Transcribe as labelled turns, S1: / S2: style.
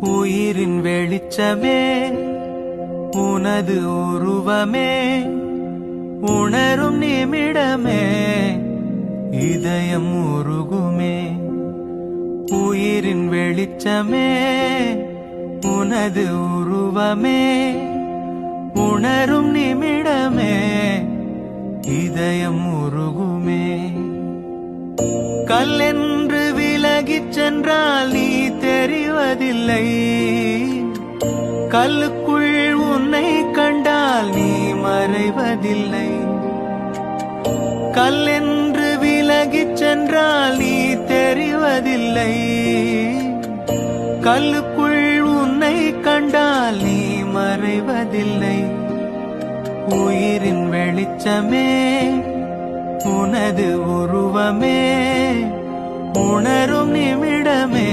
S1: உயிரின் வெளிச்சமே உனது உருவமே உணரும் நிமிடமே இதயம் உருகுமே. உயிரின் வெளிச்சமே உனது உருவமே உணரும் நிமிடமே இதயம் உருகுமே. கல்லென்று விலகிச் சென்றால் நீ தெரிவதில்லை, கல்லுக்குள் உன்னை கண்டால் நீ மறைவதில்லை. கல்லென்று விலகிச் சென்றால் நீ தெரிவதில்லை, கல்லுக்குள் உன்னை கண்டால் நீ மறைவதில்லை. உயிரின் வெளிச்சமே உனது உருவமே உணரும் நிமிடமே